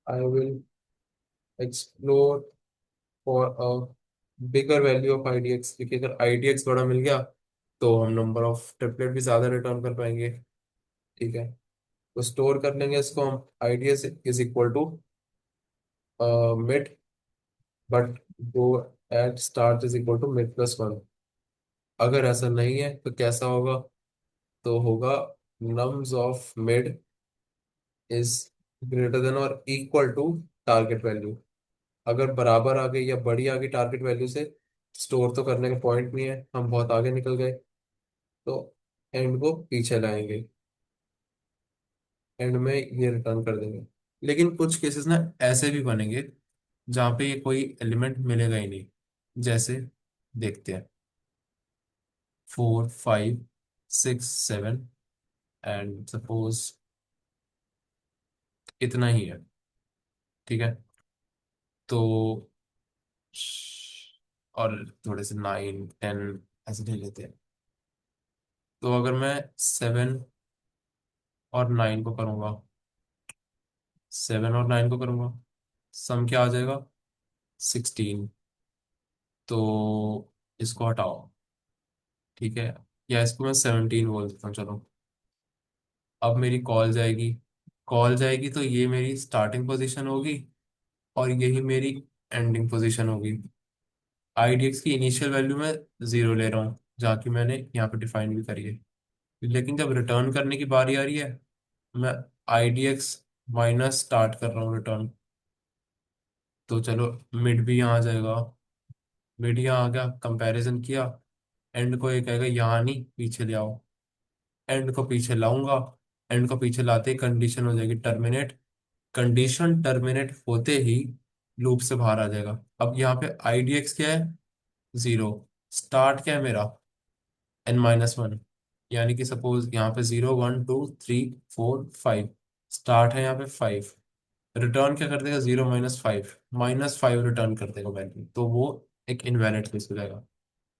I will explore for a bigger value of IDX, क्योंकि अगर IDX बड़ा मिल गया तो हम नंबर ऑफ ट्रिपलेट भी ज्यादा रिटर्न कर पाएंगे। ठीक है, तो स्टोर कर लेंगे इसको हम, IDX=, mid, but go at start=, mid+1। अगर ऐसा नहीं है तो कैसा होगा? तो होगा nums of mid is greater than और इक्वल टू टारगेट वैल्यू। अगर बराबर आ गई या बड़ी आ गई टारगेट वैल्यू से, स्टोर तो करने का पॉइंट नहीं है, हम बहुत आगे निकल गए। तो एंड को पीछे लाएंगे, एंड में ये रिटर्न कर देंगे। लेकिन कुछ केसेस ना ऐसे भी बनेंगे जहाँ पे ये कोई एलिमेंट मिलेगा ही नहीं। जैसे देखते हैं, 4, 5, 6, 7, एंड सपोज इतना ही है। ठीक है, तो और थोड़े से 9, 10 ऐसे ले लेते हैं। तो अगर मैं 7 और 9 को करूँगा, 7 और 9 को करूँगा, सम क्या आ जाएगा? 16। तो इसको हटाओ। ठीक है, या इसको मैं 17 बोल देता हूँ, चलो। अब मेरी कॉल जाएगी, कॉल जाएगी तो ये मेरी स्टार्टिंग पोजीशन होगी, और यही मेरी एंडिंग पोजीशन होगी। IDX की इनिशियल वैल्यू में 0 ले रहा हूँ, जहाँ की मैंने यहाँ पे डिफाइन भी करी है। लेकिन जब रिटर्न करने की बारी आ रही है, मैं IDX- स्टार्ट कर रहा हूँ रिटर्न। तो चलो, मिड भी यहाँ आ जाएगा। मिड यहाँ आ गया, कंपैरिजन किया, एंड को ये कहेगा यहाँ नहीं, पीछे ले आओ। एंड को पीछे लाऊंगा, एंड को पीछे लाते ही कंडीशन हो जाएगी टर्मिनेट। कंडीशन टर्मिनेट होते ही लूप से बाहर आ जाएगा। अब यहाँ पे IDX क्या है? 0। स्टार्ट क्या है मेरा? N-1। यानी कि सपोज यहाँ पे 0, 1, 2, 3, 4, 5, स्टार्ट है यहाँ पे 5। रिटर्न क्या कर देगा? 0-5, -5 रिटर्न कर देगा वैल्यू, तो वो एक इनवैलिड केस हो जाएगा।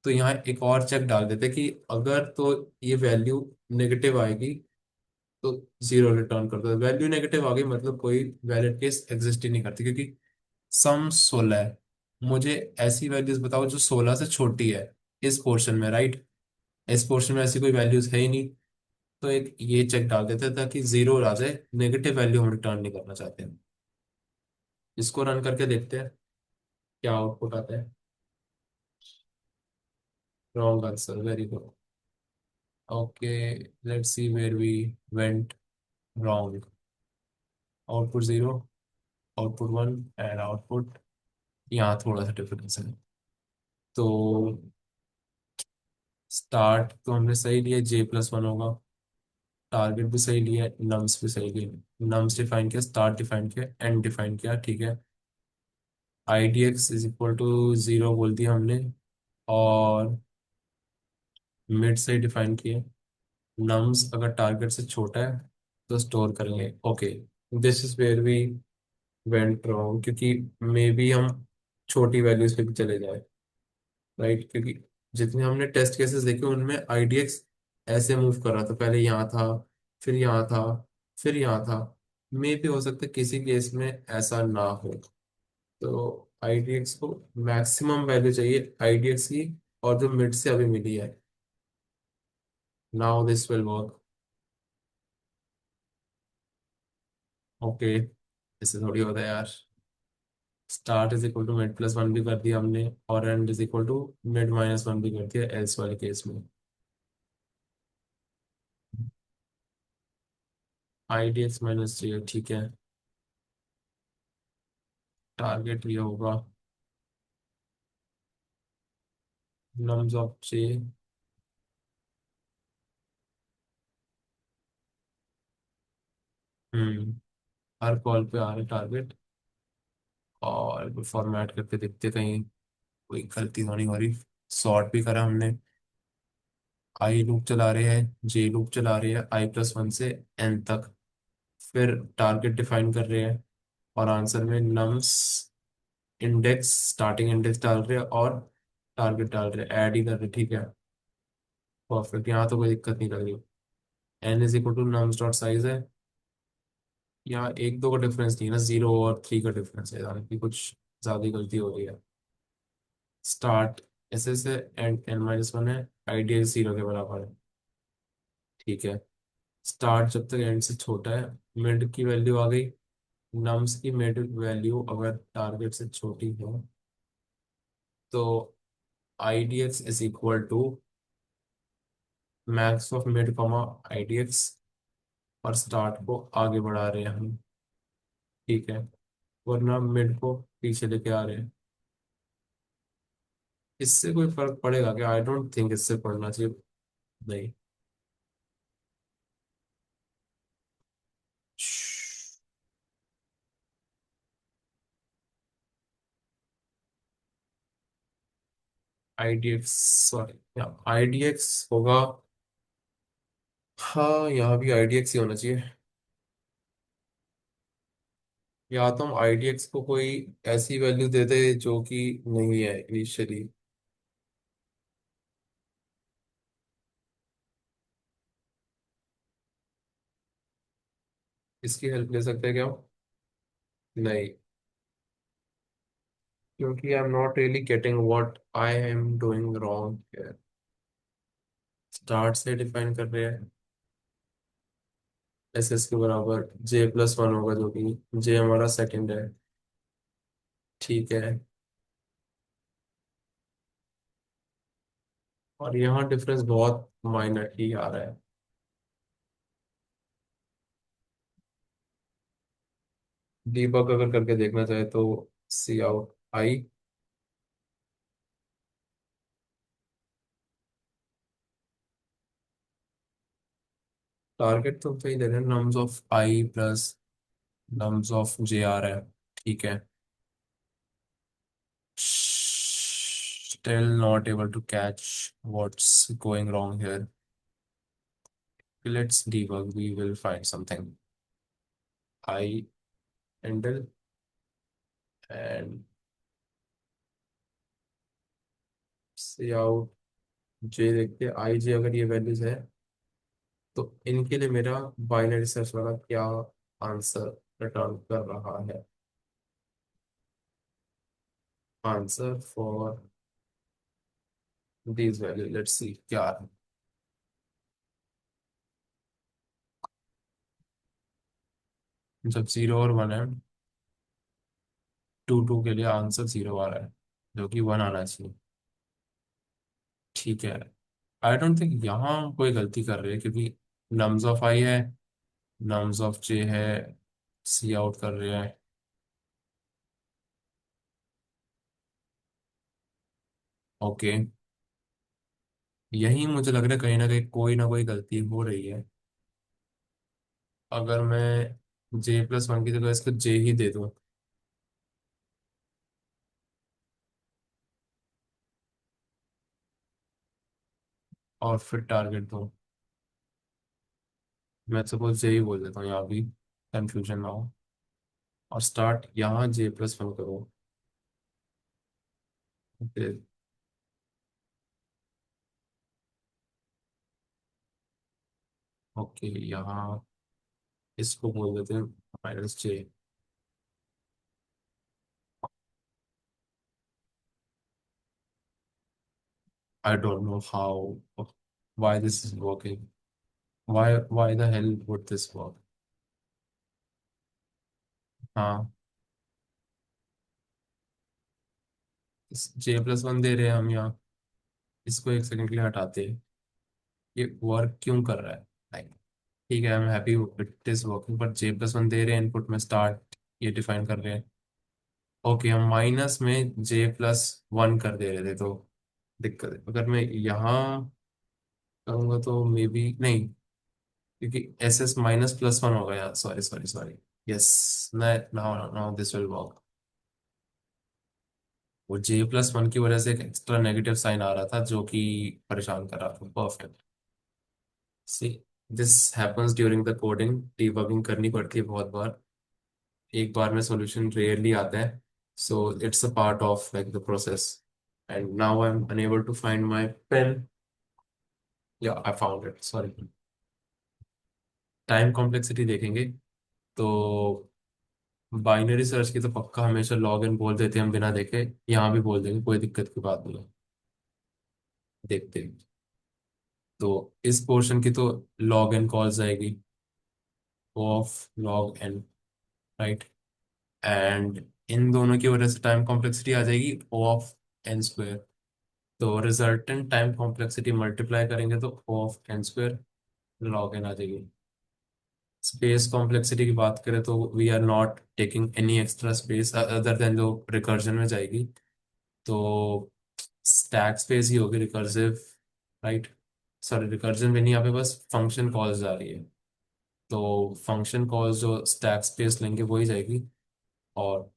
तो यहाँ एक और चेक डाल देते कि अगर तो ये वैल्यू नेगेटिव आएगी तो 0 रिटर्न कर दो। वैल्यू नेगेटिव आ गई मतलब कोई वैलिड केस एग्जिस्ट ही नहीं करती, क्योंकि सम 16 है। मुझे ऐसी वैल्यूज बताओ जो 16 से छोटी है इस पोर्शन में, राइट? इस पोर्शन में ऐसी कोई वैल्यूज है ही नहीं। तो एक ये चेक डाल देते हैं ताकि 0 आ जाए, नेगेटिव वैल्यू हम रिटर्न नहीं करना चाहते हैं। इसको रन करके देखते हैं क्या आउटपुट आता है। Wrong answer, very good. Okay, let's see where we went wrong. Output 0, output 1, and output यहाँ थोड़ा सा डिफरेंस है। तो स्टार्ट तो हमने सही लिया, J+1 होगा। टारगेट भी सही लिया, नम्स भी सही लिए। नम्स डिफाइन किया, स्टार्ट डिफाइन किया, एंड डिफाइन किया। ठीक है, IDX=0 बोल दिया हमने। और मिड से डिफाइन किए। नम्स अगर टारगेट से छोटा है तो स्टोर करेंगे। Okay, this is where we went wrong, क्योंकि मे बी हम छोटी वैल्यूज पे भी चले जाए। राइट, क्योंकि जितने हमने टेस्ट केसेस देखे उनमें आईडीएक्स ऐसे मूव कर रहा था, पहले यहाँ था, फिर यहाँ था, फिर यहाँ था। मे भी हो सकता है किसी केस में ऐसा ना हो। तो आईडीएक्स को मैक्सिमम वैल्यू चाहिए आईडीएक्स की, और जो मिड से अभी मिली है। Now this will work. Okay, इससे थोड़ी होता है यार। Start is equal to mid plus one भी कर दिया हमने, और end is equal to mid minus one भी कर दिया एल्स वाले केस में। आईडीएक्स माइनस थ्री, ठीक है। टारगेट ये होगा nums of J. Hmm, her call पे आ रहे टारगेट। और फॉर्मेट करके देखते कहीं कोई गलती तो नहीं हो रही। सॉर्ट भी करा हमने। आई लूप चला रहे हैं, जे लूप चला रहे हैं आई प्लस वन से एन तक। फिर टारगेट डिफाइन कर रहे हैं, और आंसर में नम्स इंडेक्स स्टार्टिंग इंडेक्स डाल रहे हैं और टारगेट डाल रहे हैं, ऐड ही कर रहे हैं। ठीक है, परफेक्ट, यहाँ तो कोई दिक्कत नहीं लग रही। N is equal to nums dot size है। यहाँ एक दो का डिफरेंस नहीं है ना, जीरो और थ्री का डिफरेंस है, यानी कि कुछ ज्यादा ही गलती हो रही है। स्टार्ट ऐसे से एंड एन माइनस वन है, आइडियल जीरो के बराबर है। ठीक है, स्टार्ट जब तक एंड से छोटा है, मिड की वैल्यू आ गई। नम्स की मिड वैल्यू अगर टारगेट से छोटी है तो idx is equal to max of mid comma idx, और स्टार्ट को आगे बढ़ा रहे हैं हम। ठीक है, वरना मिड को पीछे लेके आ रहे हैं। इससे कोई फर्क पड़ेगा क्या? आई डोंट थिंक इससे पड़ना चाहिए। नहीं। आईडीएक्स, सॉरी, आईडीएक्स होगा। हाँ, यहाँ भी आईडीएक्स ही होना चाहिए। या तो हम आईडीएक्स को कोई ऐसी वैल्यू दे दे जो कि नहीं है इनिशियली। इसकी हेल्प ले सकते हैं क्या हम? नहीं, क्योंकि I am not really getting what I am doing wrong. Start से डिफाइन कर रहे हैं एस एस के बराबर जे प्लस वन होगा, जो कि जे हमारा सेकंड है। ठीक है, और यहाँ डिफरेंस बहुत माइनर ही आ रहा है। डीबग अगर करके देखना चाहे तो सी आउट आई। टारगेट तो सही दे रहे हैं, nums of i plus nums of j आ रहा है। ठीक है, still not able to catch what's going wrong here. Let's debug, we will find something. I handle and see out j, देखते हैं आई जे अगर ये वैल्यूज है तो इनके लिए मेरा बाइनरी सर्च वाला क्या आंसर रिटर्न कर रहा है। Answer for this value, let's see क्या है। जब जीरो और वन है, टू टू के लिए आंसर जीरो आ रहा है, जो कि वन आना चाहिए। ठीक है, आई डोंट थिंक यहाँ हम कोई गलती कर रहे हैं, क्योंकि नम्स ऑफ आई है, नम्स ऑफ जे है, सी आउट कर रहे हैं। ओके, यही मुझे लग रहा है कहीं ना कोई गलती हो रही है। अगर मैं जे प्लस वन की जगह इसको जे ही दे दूं। और फिर टारगेट दो। मैं सपोज यही बोल देता हूँ यहाँ भी, कंफ्यूजन ना हो। और स्टार्ट यहाँ J+1 करो। फिर ओके, यहाँ इसको बोल देते हैं -J। I don't know how, why this is working. Why the hell would this work? हाँ, इस J+1 दे रहे हैं हम यहाँ। इसको एक सेकंड के लिए हटाते हैं। ये वर्क क्यों कर रहा है? Like, ठीक है, I am happy it is working, but J+1 दे रहे हैं इनपुट में, स्टार्ट ये डिफाइन कर रहे हैं। ओके, हम माइनस में J+1 कर दे रहे थे, तो दिक्कत है। अगर मैं यहाँ करूँगा तो मे बी नहीं, क्योंकि SS -+1 होगा यार। Sorry sorry sorry. Yes, now now this will work. वो J+1 की वजह से एक एक्स्ट्रा नेगेटिव साइन आ रहा था जो कि परेशान कर रहा था। Perfect. See, this happens during the coding. Debugging करनी पड़ती है बहुत बार। एक बार में सॉल्यूशन रेयरली आता है। So it's a part of like the process. And now I am unable to find my pen. या I found it, sorry. Time complexity देखेंगे तो बाइनरी सर्च की तो पक्का हमेशा लॉग इन बोल देते हैं हम बिना देखे। यहाँ भी बोल देंगे, कोई दिक्कत की बात नहीं है। देखते हैं। तो इस पोर्शन की तो लॉग एन कॉल्स आएगी, of log n, right. And इन दोनों की वजह से टाइम कॉम्प्लेक्सिटी आ जाएगी ऑफ n²। तो रिजल्टेंट टाइम कॉम्प्लेक्सिटी मल्टीप्लाई करेंगे तो O(n²) लॉग एन आ जाएगी। स्पेस कॉम्प्लेक्सिटी की बात करें तो we are not taking any extra space other than जो रिकर्जन में जाएगी। तो स्टैक स्पेस ही होगी रिकर्सिव, राइट। सॉरी, रिकर्जन में नहीं, यहाँ पे बस फंक्शन कॉल्स जा रही है। तो फंक्शन कॉल्स जो स्टैक स्पेस लेंगे वही जाएगी। और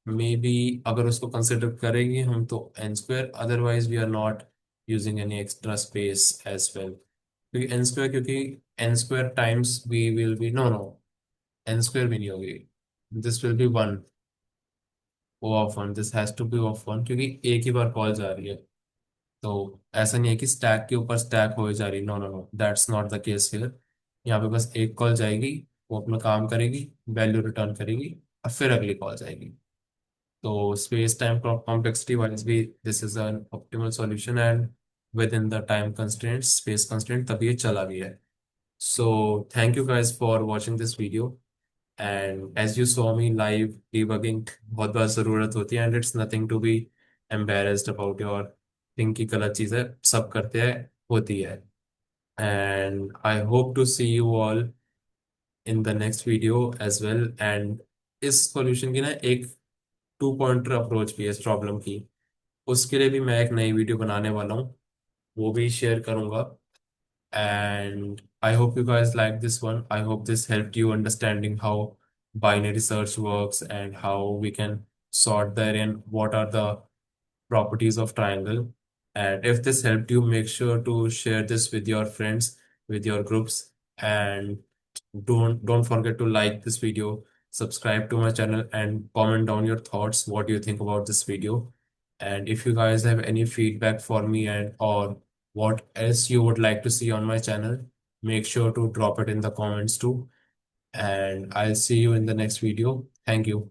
मे बी अगर उसको कंसिडर करेंगे हम तो n², otherwise we are not using any extra space as well. क्योंकि n², क्योंकि n² times we will be, no no, n² भी नहीं होगी। This will be 1। O(1), this has to be O(1), क्योंकि एक ही बार कॉल जा रही है। तो ऐसा नहीं है कि स्टैक के ऊपर स्टैक हो जा रही, no no no, that's not the case here. यहाँ पे बस एक कॉल जाएगी, वो अपना काम करेगी, वैल्यू रिटर्न करेगी, और फिर अगली कॉल जाएगी। तो स्पेस टाइम complexity wise भी this is an optimal solution, and within the time constraints, space constraint, तभी ये चला भी है। So thank you guys for watching this video, and as you saw me live debugging बहुत बार ज़रूरत होती है, and it's nothing to be embarrassed about your think की गलत चीज़ है, सब करते हैं, होती है। And I hope to see you all in the next video as well। and इस सॉल्यूशन की ना एक टू पॉइंटर अप्रोच भी है इस प्रॉब्लम की। उसके लिए भी मैं एक नई वीडियो बनाने वाला हूँ, वो भी शेयर करूंगा। And I hope you guys like this one. I hope this helped you understanding how binary search works and how we can sort therein what are the properties of triangle. And if this helped you, make sure to share this with your friends, with your groups, and don't forget to like this video, subscribe to my channel, and comment down your thoughts. What do you think about this video? And if you guys have any feedback for me, and or what else you would like to see on my channel, make sure to drop it in the comments too. And I'll see you in the next video. Thank you.